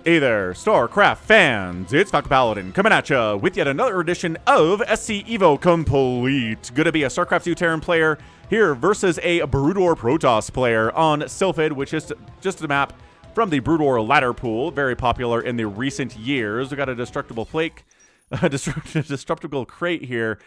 Hey there, StarCraft fans, it's falconpaladin coming at ya with yet another edition of SC Evo Complete. Gonna be a StarCraft 2 Terran player here versus a Brood War Protoss player on Sylphid, which is just a map from the Brood War ladder pool, very popular in the recent years. We got a destructible flake, a destructible crate here.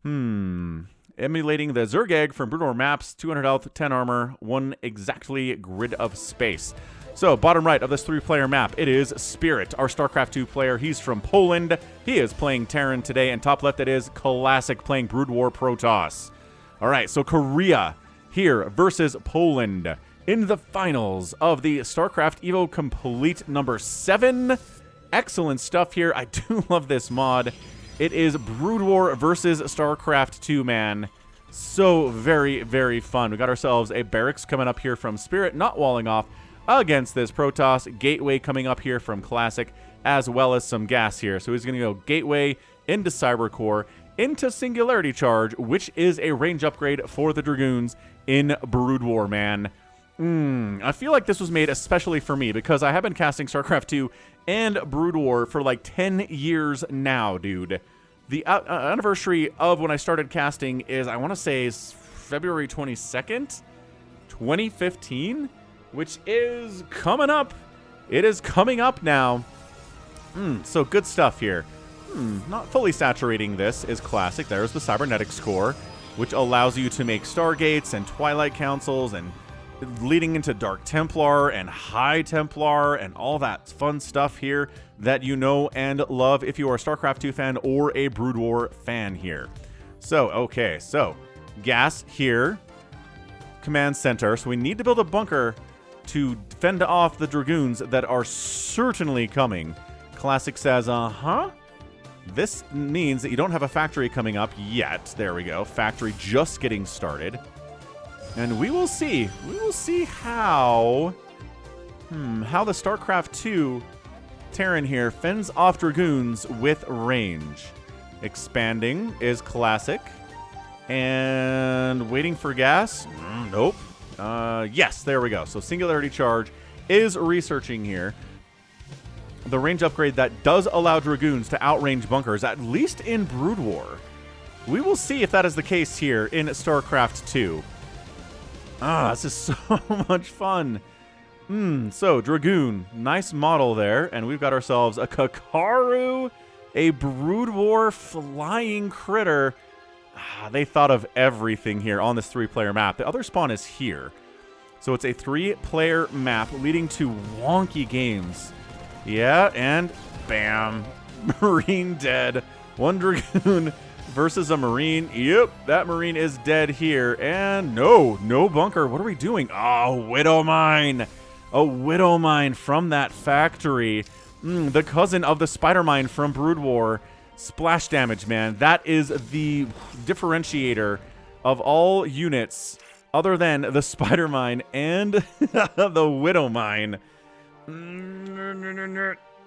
Emulating the Zerg egg from Brood War maps, 200 health, 10 armor, 1 exactly grid of space. So, bottom right of this 3-player map, it is Spirit, our StarCraft 2 player. He's from Poland. He is playing Terran today. And top left, it is Classic playing Brood War Protoss. All right, so Korea here versus Poland in the finals of the StarCraft Evo Complete number 7. Excellent stuff here. I do love this mod. It is Brood War versus StarCraft 2, man. So very, very fun. We got ourselves a barracks coming up here from Spirit, not walling off against this Protoss. Gateway coming up here from Classic, as well as some gas here. So he's going to go Gateway into Cybercore, into Singularity Charge, which is a range upgrade for the Dragoons in Brood War, man. I feel like this was made especially for me because I have been casting StarCraft 2 and Brood War for like 10 years now, dude. The anniversary of when I started casting is, I want to say, is February 22nd, 2015? Which is coming up. It is coming up now. So good stuff here. Not fully saturating this is Classic. There's the Cybernetics core, which allows you to make Stargates and Twilight Councils and leading into Dark Templar and High Templar and all that fun stuff here that you know and love if you are a StarCraft 2 fan or a Brood War fan here. So, okay, so gas here. Command center. So we need to build a bunker to fend off the Dragoons that are certainly coming. Classic says, This means that you don't have a factory coming up yet. There we go. Factory just getting started. And we will see. We will see how the StarCraft 2 Terran here fends off Dragoons with range. Expanding is Classic. And waiting for gas? Nope. Yes, there we go. So Singularity Charge is researching here. The range upgrade that does allow Dragoons to outrange bunkers, at least in Brood War. We will see if that is the case here in StarCraft 2. This is so much fun. So Dragoon, nice model there. And we've got ourselves a Kakaru, a Brood War flying critter. They thought of everything here on this 3-player map. The other spawn is here. So it's a 3-player map leading to wonky games. Yeah, and bam. Marine dead. 1 Dragoon versus a Marine. Yep, that Marine is dead here. And no bunker. What are we doing? Oh, Widow Mine. A Widow Mine from that factory. The cousin of the Spider Mine from Brood War. Splash damage, man. That is the differentiator of all units other than the Spider Mine and the Widow Mine.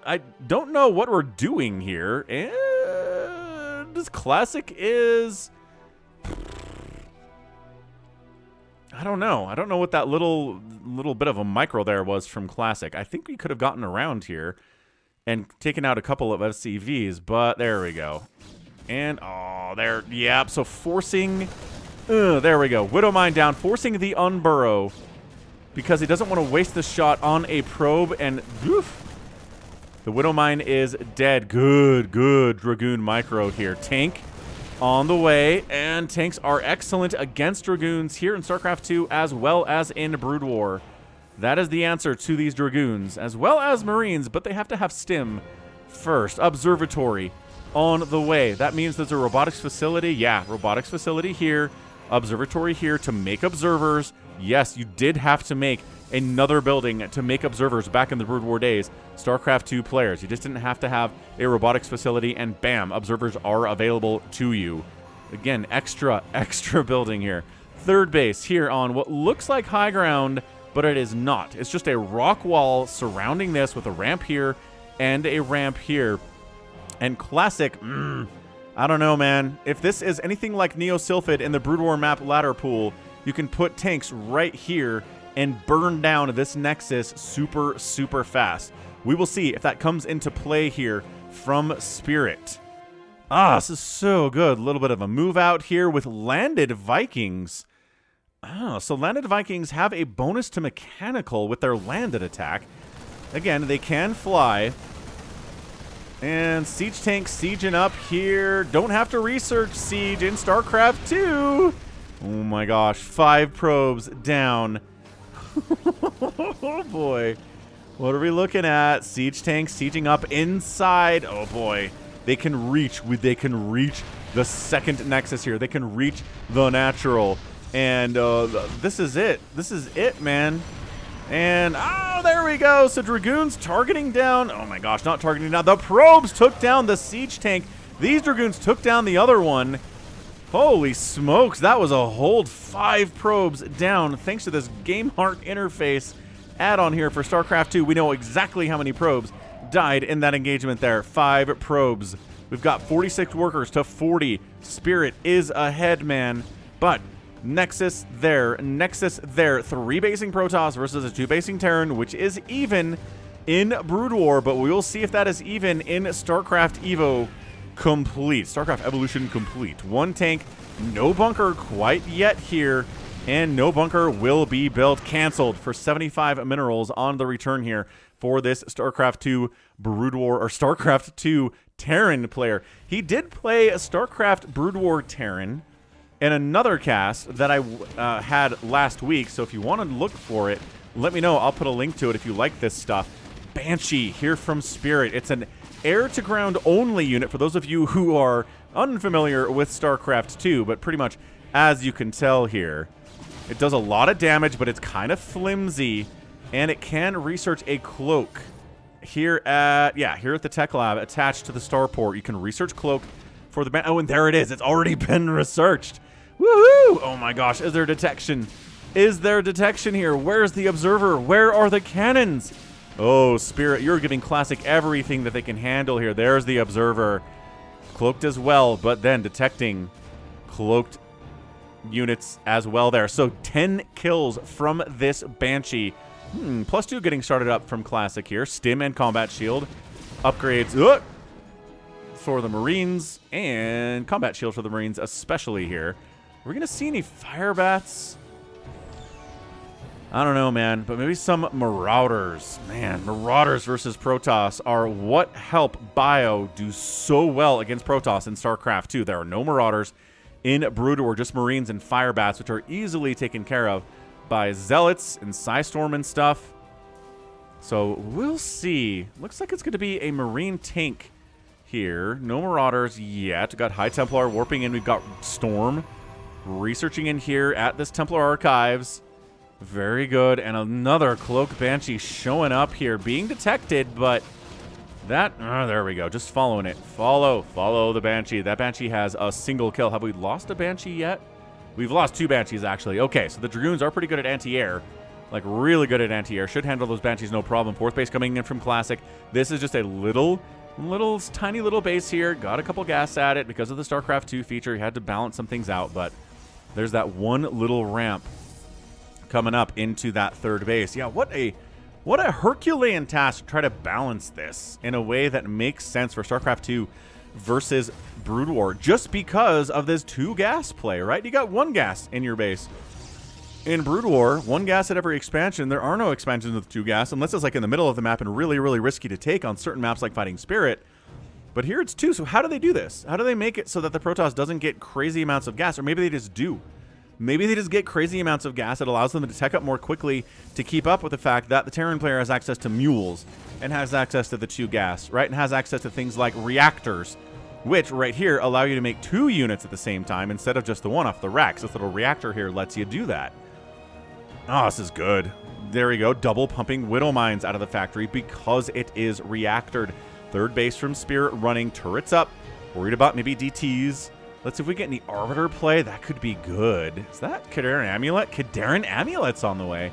I don't know what we're doing here. And this Classic is... I don't know. I don't know what that little bit of a micro there was from Classic. I think we could have gotten around here and taken out a couple of SCVs, but there we go. And, there, yeah, so forcing, there we go. Widow Mine down, forcing the unburrow because he doesn't want to waste the shot on a probe, and oof, the Widow Mine is dead. Good Dragoon micro here. Tank on the way, and tanks are excellent against Dragoons here in StarCraft 2 as well as in Brood War. That is the answer to these Dragoons, as well as Marines, but they have to have stim first. Observatory on the way. That means there's a robotics facility. Yeah, robotics facility here. Observatory here to make observers. Yes, you did have to make another building to make observers back in the Brood War days. StarCraft 2 players. You just didn't have to have a robotics facility, and bam, observers are available to you. Again, extra building here. Third base here on what looks like high ground, but it is not. It's just a rock wall surrounding this with a ramp here and a ramp here. And Classic, I don't know, man. If this is anything like Neo Sylphid in the Brood War map ladder pool, you can put tanks right here and burn down this Nexus super fast. We will see if that comes into play here from Spirit. Ah, this is so good. A little bit of a move out here with Landed Vikings. Oh, so Landed Vikings have a bonus to mechanical with their landed attack. Again, they can fly. And Siege Tank sieging up here. Don't have to research Siege in StarCraft 2. Oh my gosh, 5 probes down. Oh boy. What are we looking at? Siege Tank sieging up inside. Oh boy. They can reach the second Nexus here. They can reach the natural. And this is it. This is it, man. And, oh, there we go. So Dragoons targeting down. Oh, my gosh, not targeting down. The probes took down the Siege Tank. These Dragoons took down the other one. Holy smokes. That was a hold. 5 probes down thanks to this Game Heart interface add-on here for StarCraft 2. We know exactly how many probes died in that engagement there. 5 probes. We've got 46 workers to 40. Spirit is ahead, man. But Nexus there, 3 basing Protoss versus a 2 basing Terran, which is even in Brood War, but we will see if that is even in StarCraft Evo complete. StarCraft Evolution complete. 1 tank, no bunker quite yet here, and no bunker will be built. Canceled for 75 minerals on the return here for this StarCraft 2 Brood War, or StarCraft 2 Terran player. He did play a StarCraft Brood War Terran and another cast that I had last week, so if you want to look for it, let me know. I'll put a link to it if you like this stuff. Banshee here from Spirit. It's an air-to-ground only unit for those of you who are unfamiliar with StarCraft 2, but pretty much as you can tell here, it does a lot of damage, but it's kind of flimsy, and it can research a cloak. Here at the Tech Lab, attached to the starport, you can research cloak for the oh, and there it is. It's already been researched. Woohoo! Oh my gosh, is there detection? Is there detection here? Where's the observer? Where are the cannons? Oh, Spirit, you're giving Classic everything that they can handle here. There's the observer. Cloaked as well, but then detecting cloaked units as well there. So 10 kills from this Banshee. +2 getting started up from Classic here. Stim and Combat Shield. Upgrades for the Marines, and Combat Shield for the Marines especially here. We're going to see any Fire Bats? I don't know, man, but maybe some Marauders. Man, Marauders versus Protoss are what help Bio do so well against Protoss in StarCraft 2. There are no Marauders in Brood War, just Marines and Fire Bats, which are easily taken care of by Zealots and Psystorm and stuff. So we'll see. Looks like it's going to be a Marine tank here. No Marauders yet. We've got High Templar warping in. We've got Storm researching in here at this Templar Archives. Very good. And another Cloak Banshee showing up here, being detected, but that, there we go. Just following it. Follow the Banshee. That Banshee has a single kill. Have we lost a Banshee yet? We've lost 2 Banshees, actually. Okay, so the Dragoons are pretty good at anti-air. Like, really good at anti-air. Should handle those Banshees no problem. 4th base coming in from Classic. This is just a tiny little base here. Got a couple gas at it because of the StarCraft 2 feature. He had to balance some things out, but there's that one little ramp coming up into that 3rd base. Yeah, what a Herculean task to try to balance this in a way that makes sense for StarCraft 2 versus Brood War, just because of this 2 gas play, right? You got 1 gas in your base. In Brood War, 1 gas at every expansion. There are no expansions with 2 gas, unless it's like in the middle of the map and really, really risky to take on certain maps like Fighting Spirit. But here it's 2, so how do they do this? How do they make it so that the Protoss doesn't get crazy amounts of gas? Or maybe they just do. Maybe they just get crazy amounts of gas that allows them to tech up more quickly to keep up with the fact that the Terran player has access to mules and has access to the 2 gas, right? And has access to things like reactors, which right here allow you to make 2 units at the same time instead of just the 1 off the rack. So this little reactor here lets you do that. Oh, this is good. There we go. Double pumping Widow Mines out of the factory because it is reactored. 3rd base from Spirit running turrets up. Worried about maybe DTs. Let's see if we get any Arbiter play. That could be good. Is that Kadarin Amulet? Kadarin Amulet's on the way.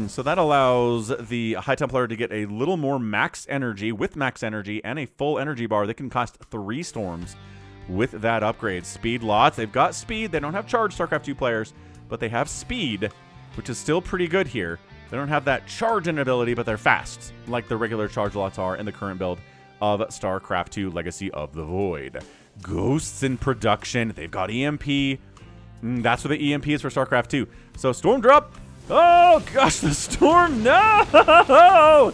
So that allows the High Templar to get a little more max energy with max energy and a full energy bar. They can cost 3 storms with that upgrade. Speed lots. They've got speed. They don't have charge StarCraft 2 players, but they have speed, which is still pretty good here. They don't have that charging ability, but they're fast, like the regular charge lots are in the current build of StarCraft 2 Legacy of the Void. Ghosts in production. They've got EMP. That's what the EMP is for StarCraft 2. So Storm Drop. Oh, gosh, the Storm. No!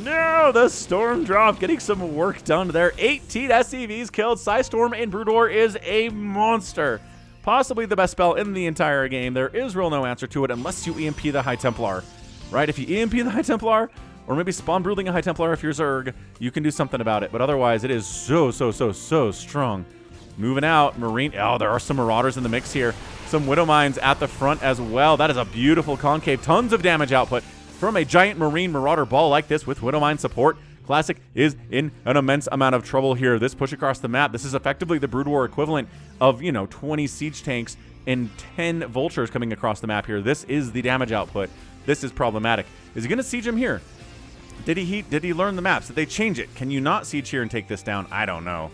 No, the Storm Drop getting some work done there. 18 SCVs killed. Psystorm in Brood War is a monster. Possibly the best spell in the entire game. There is real no answer to it unless you EMP the High Templar. Right? If you EMP the High Templar, or maybe spawn brooding a High Templar if you're Zerg, you can do something about it. But otherwise, it is so strong. Moving out, Marine. Oh, there are some Marauders in the mix here. Some Widow Mines at the front as well. That is a beautiful concave. Tons of damage output from a giant Marine Marauder ball like this with Widow Mine support. Classic is in an immense amount of trouble here. This push across the map, this is effectively the Brood War equivalent of, 20 siege tanks and 10 vultures coming across the map here. This is the damage output. This is problematic. Is he going to siege him here? Did he learn the maps? Did they change it? Can you not siege here and take this down? I don't know.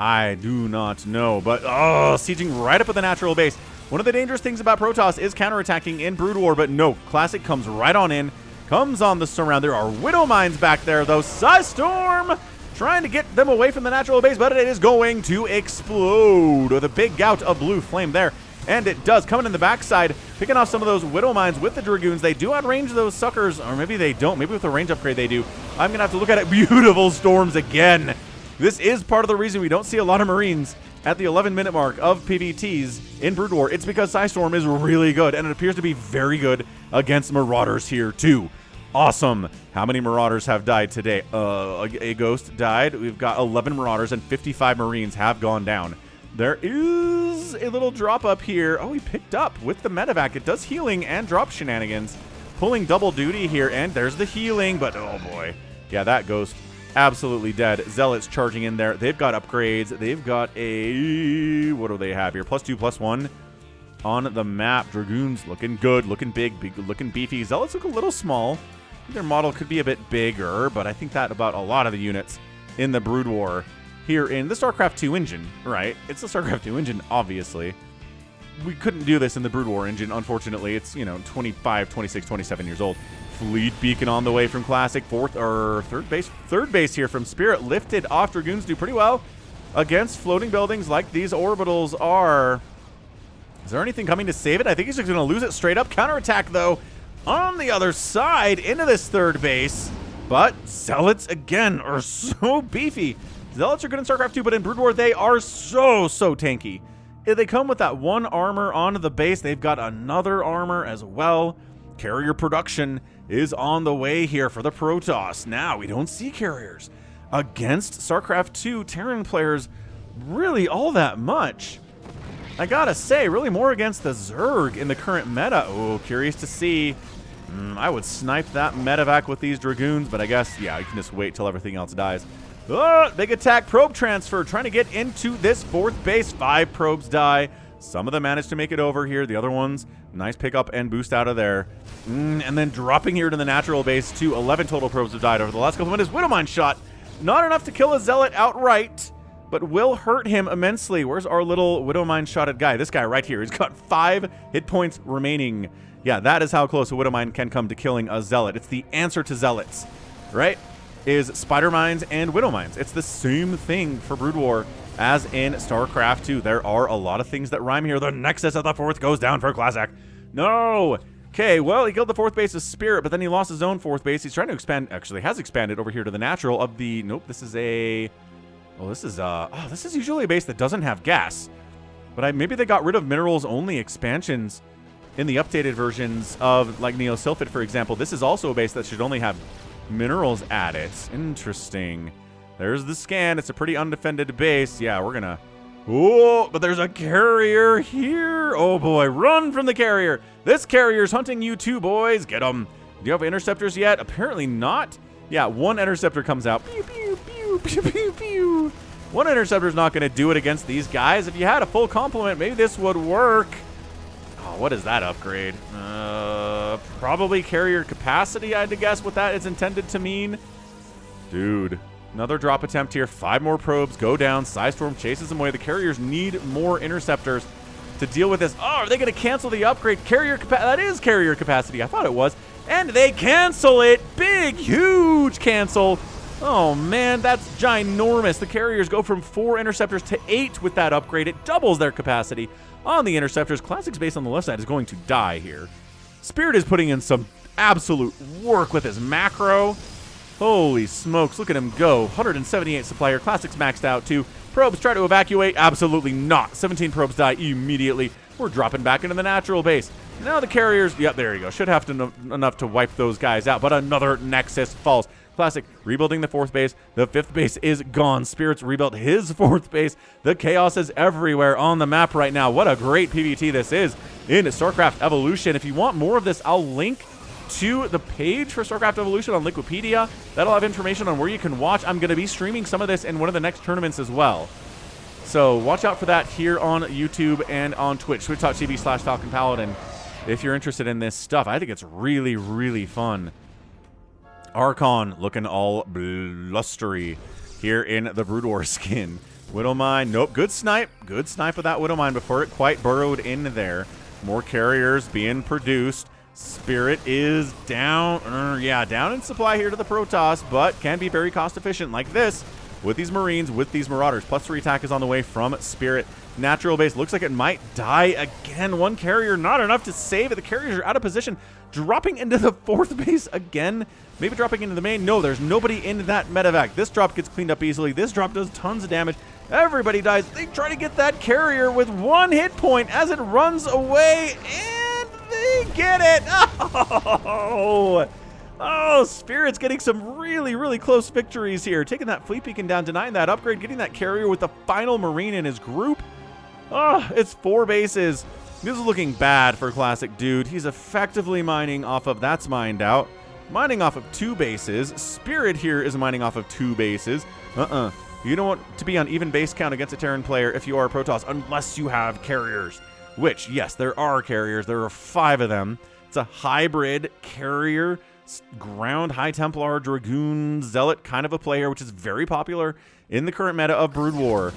I do not know. But, sieging right up at the natural base. One of the dangerous things about Protoss is counterattacking in Brood War, but no. Classic comes right on in. Comes on the surround. There are Widow Mines back there, though. Psystorm trying to get them away from the natural base, but it is going to explode with a big gout of blue flame there. And it does. Coming in the backside, picking off some of those Widow Mines with the Dragoons. They do outrange those suckers, or maybe they don't. Maybe with a range upgrade they do. I'm going to have to look at it. Beautiful storms again. This is part of the reason we don't see a lot of Marines at the 11-minute mark of PVTs in Brood War. It's because Psystorm is really good, and it appears to be very good against Marauders here, too. Awesome. How many Marauders have died today? A Ghost died. We've got 11 Marauders, and 55 Marines have gone down. There is a little drop up here. Oh, he picked up with the medevac. It does healing and drop shenanigans. Pulling double duty here, and there's the healing, but oh boy. Yeah, that Ghost absolutely dead. Zealots charging in there. They've got upgrades. They've got a... What do they have here? +2, +1 on the map. Dragoons looking good, looking big, looking beefy. Zealots look a little small. Their model could be a bit bigger, but I think that about a lot of the units in the Brood War here in the StarCraft 2 engine, right? It's the StarCraft 2 engine, obviously. We couldn't do this in the Brood War engine, unfortunately. It's, 25, 26, 27 years old. Fleet Beacon on the way from Classic. Third base here from Spirit. Lifted off. Dragoons do pretty well against floating buildings like these orbitals are. Is there anything coming to save it? I think he's just going to lose it straight up. Counterattack, though, on the other side into this third base. But Zealots, again, are so beefy. Zealots are good in StarCraft 2, but in Brood War, they are so tanky. If they come with that one armor onto the base, they've got another armor as well. Carrier production is on the way here for the Protoss. Now, we don't see carriers against StarCraft 2 Terran players really all that much. I gotta say, really more against the Zerg in the current meta. Oh, curious to see. I would snipe that medevac with these Dragoons, but I guess, yeah, you can just wait till everything else dies. Oh, big attack, probe transfer, trying to get into this fourth base. 5 probes die. Some of them managed to make it over here. The other ones, nice pickup and boost out of there. And then dropping here to the natural base, too. 11 total probes have died over the last couple of minutes. Widow Mine shot. Not enough to kill a Zealot outright, but will hurt him immensely. Where's our little Widow Mine shotted guy? This guy right here. He's got 5 hit points remaining. Yeah, that is how close a Widow Mine can come to killing a Zealot. It's the answer to Zealots, right? Is Spider Mines and Widow Mines. It's the same thing for Brood War as in StarCraft 2. There are a lot of things that rhyme here. The Nexus of the 4th goes down for Classic. No! Okay, well, he killed the 4th base of Spirit, but then he lost his own 4th base. He's trying to expand, actually has expanded over here to the natural of the, nope, this is a, well, this is usually a base that doesn't have gas. But maybe they got rid of minerals-only expansions in the updated versions of, like, Neo Sylphid, for example. This is also a base that should only have minerals added. Interesting. There's the scan. It's a pretty undefended base. Yeah, we're gonna... Oh, but there's a carrier here. Oh, boy. Run from the carrier. This carrier's hunting you too, boys. Get them. Do you have interceptors yet? Apparently not. Yeah, one interceptor comes out. Pew, pew, pew, pew, pew, pew. One interceptor's not going to do it against these guys. If you had a full complement, maybe this would work. Oh, what is that upgrade? Probably carrier capacity, I had to guess what that is intended to mean. Dude. Another drop attempt here. 5 more probes go down. Psystorm chases them away. The carriers need more interceptors to deal with this. Oh, are they going to cancel the upgrade? Carrier capacity. That is carrier capacity. I thought it was. And they cancel it. Big, huge cancel. Oh, man, that's ginormous. The carriers go from 4 interceptors to 8 with that upgrade. It doubles their capacity on the interceptors. Classic's base on the left side is going to die here. Spirit is putting in some absolute work with his macro. Holy smokes, look at him go. 178 supply here. Classic's maxed out too. Probes try to evacuate. Absolutely not. 17 probes die immediately. We're dropping back into the natural base. Now the carriers, yep, there you go. Should have enough to wipe those guys out, but another Nexus falls. Classic rebuilding the 4th base. The 5th base is gone. Spirit's rebuilt his 4th base. The chaos is everywhere on the map right now. What a great PvT this is in StarCraft Evolution. If you want more of this, I'll link to the page for StarCraft Evolution on Liquipedia. That'll have information on where you can watch. I'm going to be streaming some of this in one of the next tournaments as well. So watch out for that here on YouTube and on Twitch, twitch.tv/falconpaladin, if you're interested in this stuff. I think it's really, really fun. Archon looking all blustery here in the Brood War skin. Widowmine, nope, good snipe. Good snipe with that Widowmine before it quite burrowed in there. More carriers being produced. Spirit is down, down in supply here to the Protoss, but can be very cost efficient like this with these Marines, with these Marauders. +3 attack is on the way from Spirit. Natural base looks like it might die again. One carrier, not enough to save it. The carriers are out of position, dropping into the 4th base again. Maybe dropping into the main. No, there's nobody in that medevac. This drop gets cleaned up easily. This drop does tons of damage. Everybody dies. They try to get that carrier with 1 hit point as it runs away, and they get it. Oh, Spirit's getting some really, really close victories here. Taking that fleet beacon down, denying that upgrade, getting that carrier with the final Marine in his group. Oh, it's 4 bases. This is looking bad for Classic Dude. He's effectively mining off of, that's mined out, mining off of 2 bases. Spirit here is mining off of 2 bases. You don't want to be on even base count against a Terran player if you are a Protoss, unless you have carriers. Which, yes, there are carriers. There are 5 of them. It's a hybrid carrier, ground, High Templar, Dragoon, Zealot kind of a player, which is very popular in the current meta of Brood War.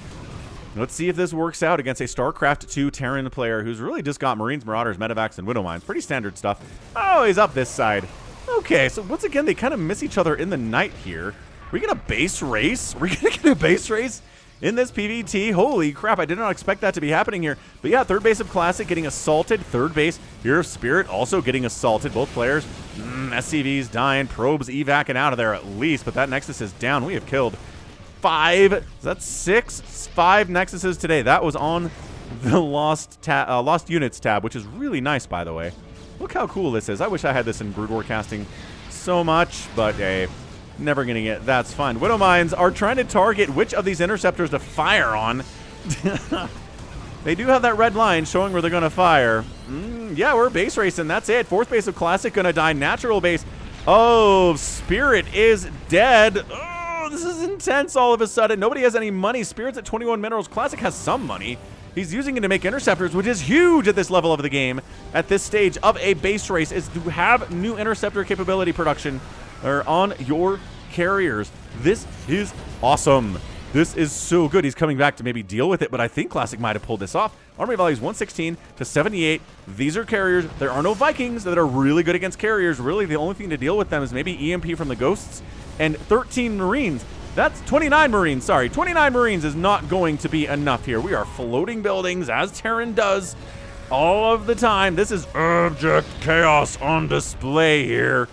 Let's see if this works out against a StarCraft 2 Terran player who's really just got Marines, Marauders, Medevacs, and Widowmines. Pretty standard stuff. Oh, he's up this side. Okay, so once again, they kind of miss each other in the night here. Are we going to base race? Are we going to get a base race in this PvT? Holy crap, I did not expect that to be happening here. But yeah, 3rd base of Classic getting assaulted. 3rd base here of Spirit also getting assaulted. Both players, SCVs dying, probes evacing out of there at least. But that Nexus is down. We have killed 5, is that 6? 5 Nexuses today. That was on the Lost Units tab, which is really nice, by the way. Look how cool this is. I wish I had this in Brood War casting so much, but hey, never getting it. That's fine. Widowmines are trying to target which of these interceptors to fire on. They do have that red line showing where they're going to fire. Yeah, we're base racing. That's it. 4th base of Classic going to die. Natural base. Oh, Spirit is dead. Oh, this is intense all of a sudden. Nobody has any money. Spirit's at 21 minerals. Classic has some money. He's using it to make interceptors, which is huge at this level of the game. At this stage of a base race is to have new interceptor capability production on your carriers. This is awesome. This is so good. He's coming back to maybe deal with it, but I think Classic might have pulled this off. Army values 116 to 78. These are carriers. There are no Vikings that are really good against carriers. Really, the only thing to deal with them is maybe EMP from the Ghosts and 13 Marines. That's 29 Marines, sorry. 29 Marines is not going to be enough here. We are floating buildings, as Terran does, all of the time. This is abject chaos on display here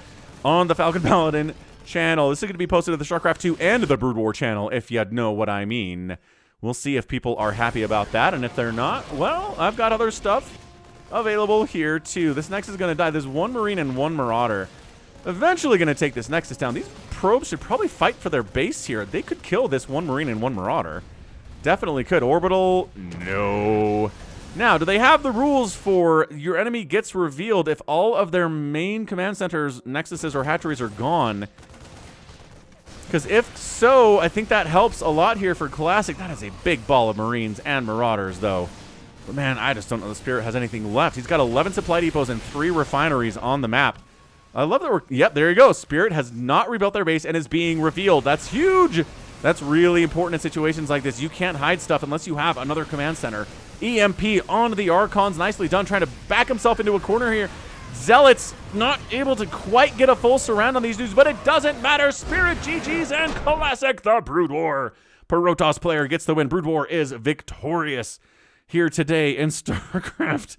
on the Falcon Paladin channel. This is going to be posted to the StarCraft 2 and the Brood War channel, if you know what I mean. We'll see if people are happy about that, and if they're not, well, I've got other stuff available here, too. This Nexus is going to die. There's 1 Marine and 1 Marauder. Eventually going to take this Nexus down. These probes should probably fight for their base here. They could kill this 1 Marine and 1 Marauder. Definitely could. Orbital, no. Now, do they have the rules for your enemy gets revealed if all of their main command centers, Nexuses, or hatcheries are gone? Because if so, I think that helps a lot here for Classic. That is a big ball of Marines and Marauders, though. But man, I just don't know the Spirit has anything left. He's got 11 supply depots and 3 refineries on the map. I love that we're... Yep, there you go. Spirit has not rebuilt their base and is being revealed. That's huge. That's really important in situations like this. You can't hide stuff unless you have another command center. EMP on the Archons. Nicely done. Trying to back himself into a corner here. Zealots not able to quite get a full surround on these dudes, but it doesn't matter. Spirit GG's and Classic, the Brood War Protoss player gets the win. Brood War is victorious here today in StarCraft.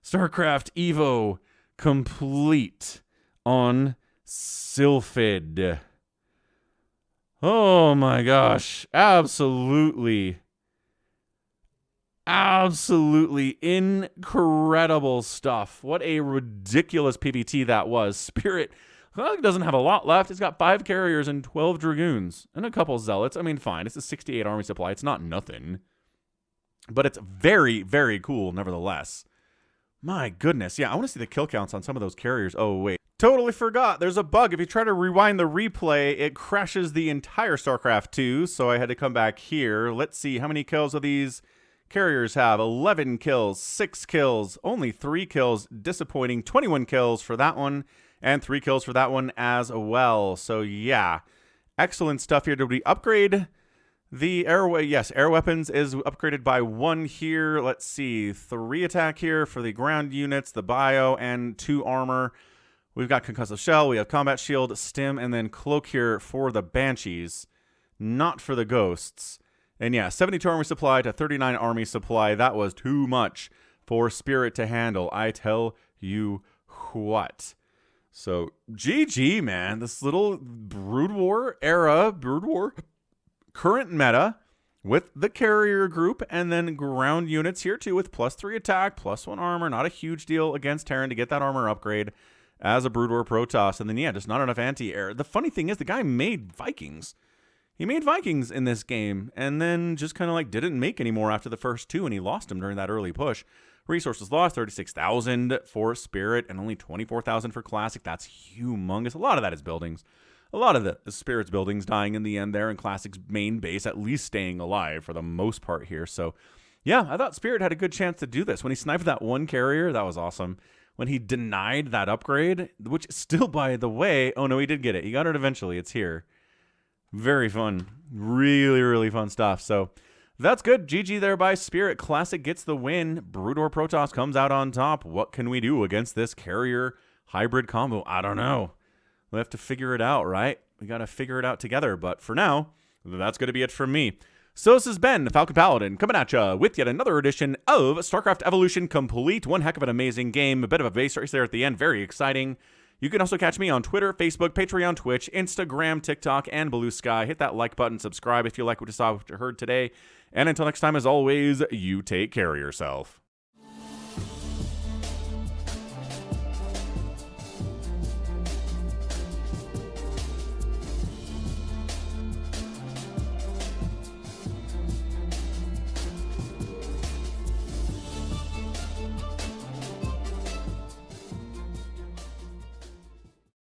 StarCraft Evo complete on Sylphid. Oh my gosh. Absolutely incredible stuff. What a ridiculous PVT that was. Spirit doesn't have a lot left. It's got 5 carriers and 12 dragoons and a couple zealots. I mean, fine. It's a 68 army supply. It's not nothing. But it's very, very cool nevertheless. My goodness. Yeah, I want to see the kill counts on some of those carriers. Oh, wait. Totally forgot. There's a bug. If you try to rewind the replay, it crashes the entire StarCraft 2. So I had to come back here. Let's see how many kills of these carriers have. 11 kills, 6 kills, only 3 kills. Disappointing. 21 kills for that one, and 3 kills for that one as well. So yeah, excellent stuff here. Did we upgrade the air? Yes, air weapons is upgraded by 1 here. Let's see, 3 attack here for the ground units, the bio, and 2 armor. We've got concussive shell, we have combat shield, stim, and then cloak here for the banshees, not for the ghosts. And yeah, 72 army supply to 39 army supply. That was too much for Spirit to handle, I tell you what. So GG, man. This little Brood War era, Brood War current meta with the carrier group and then ground units here too with +3 attack, +1 armor. Not a huge deal against Terran to get that armor upgrade as a Brood War Protoss. And then, yeah, just not enough anti-air. The funny thing is the guy made Vikings. He made Vikings in this game and then just kind of like didn't make any more after the first 2, and he lost them during that early push. Resources lost, 36,000 for Spirit and only 24,000 for Classic. That's humongous. A lot of that is buildings. A lot of the Spirit's buildings dying in the end there, and Classic's main base at least staying alive for the most part here. So, yeah, I thought Spirit had a good chance to do this. When he sniped that 1 carrier, that was awesome. When he denied that upgrade, which still, by the way, oh no, he did get it. He got it eventually. It's here. Very fun. Really, really fun stuff. So that's good. GG there by Spirit. Classic gets the win. Brood War Protoss comes out on top. What can we do against this carrier hybrid combo? I don't know. We'll have to figure it out, right? We got to figure it out together. But for now, that's going to be it from me. So this has been Falcon Paladin coming at you with yet another edition of StarCraft Evolution Complete. One heck of an amazing game. A bit of a base race there at the end. Very exciting. You can also catch me on Twitter, Facebook, Patreon, Twitch, Instagram, TikTok, and Blue Sky. Hit that like button, subscribe if you like what you saw, what you heard today. And until next time, as always, you take care of yourself.